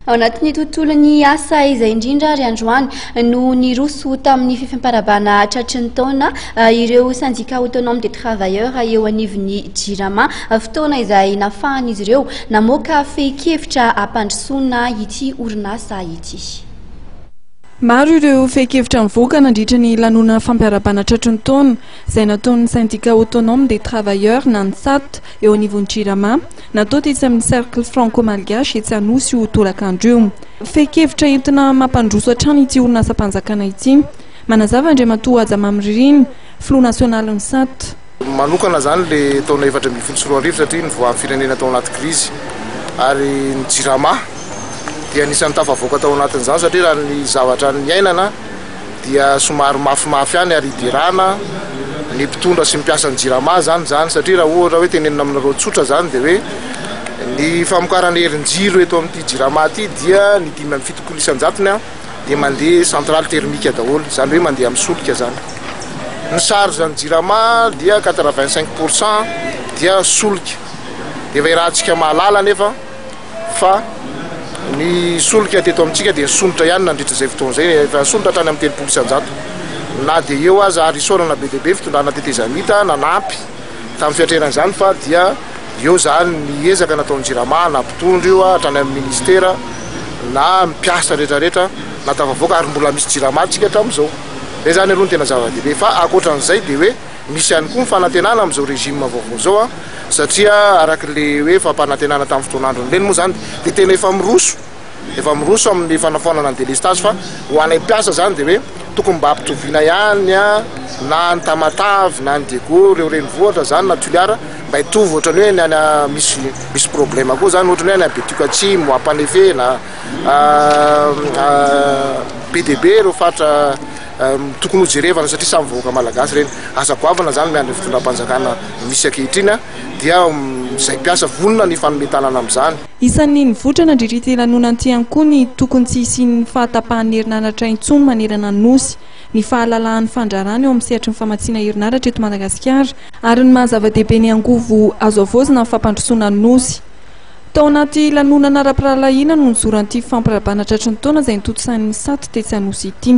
Ao anatin'ny tontolon'ny asa izay indrindra ary androany no niroso tamin'ny fifamparabana tratrin'ny taona ireo syndicat autonome des travailleurs eo anivon'ny Jirama, fotoana izay nafahan'izy ireo namoaka fehi-kevitra hampandrosoana ity orinasa ity. Maro ireo fehi-kevitra nivoaka nandritra ny lanona fampiarabana tratrin'ny taona izay nataon'ny syndicat autonome des travailleurs NANSAT eo anivon'ny Jirama, natao tetsy amin'ny cercle franco-malgache etsy Anosy ho tolakandro eo. Fehi-kevitra entina mampandroso hatrany ity orinasa-panjakana ity. Manazava Andriamatoa Ajamamiririny, Front National NSAT. Manokana zany le taona 2024 satria nivoaha amin'ny firenena tao anaty krizy ary ny Jirama dia anisan'ny tafavoaka tao anatin'izany satria raha ny zavatra niainana dia somary mafimafy ihany ary idirana ny mpitondra sy mpiasa ny Jirama zany satria raha ohatra hoe tenenina aminareo tsotra zany dia hoe ny famokarana herin-jiro eto amin'ity Jirama ity dia ny 5.7 dia mandeha centrale thermique daholo, zany hoe mandeha amin'ny solika zany. Ny charge ny Jirama dia 85% dia solika. Dia rahantsika mahalala nefa fa ny solika teto amintsika dia sonitra ihany nandritra izay fotoana izay, efa sonitra hatrany amin'ny 300%. Na dia eo aza ary isorana be dia be fitondrana tetezamita nanampy tamin'ny fiatreran'izany fa dia eo zany niezaka nataon'ny Jirama nampitondra io hatrany amin'ny ministera na mpiasa rehetrarehetra natafavoaka ary mbola misy Jirama antsika hatramin'izao. Izay zany aloha ny tena zava-dehibe fa ankoatran'izay dia hoe misy ihany koa fanantenana amin'izao régime vaovao zao satria arak'le hoe fampanantenana tamin'ny fotoan'andro nireny moa zany dia tena efa miroso amin'ny fanafonana ny délestage fa ho anay mpiasa zany dia hoe tokony mba hampitoviana ihany na ny Tamatavy na ny Diego reo renivohitra zany na Tuliara mba hitovy ohatrany hoe ny misy problème koa zany ohatrany hoe ny Betukatsimo, Ampanefena, PDB reo fatra tokony ho jerevana satria samy vahoaka malagasy reny. Asa goavana zany miandry fitondram-panjakana misy ankehitriny dia izay mpiasa vonona ny fanometanana amin'izany. Isan'ny nivoatra nandritra ity lanonan'ity ihany koa ny tokony tsy hisian'ny fahatapahan'ny herinaratra intsony manerana ny nosy, ny fahalalan'ny fandrarana eo amin'ny sehatry ny famatsiana herinaratra eto Madagasikara ary ny mahazava-dehibe ny angovo azo avoazina ny fampandrosoana ny nosy. Tao anaty lanonana ara-piralahiana no nizoran'ity fampirabana tratrin'ny taona izay nitotosain'ny NSAT tetsy Anosy ity.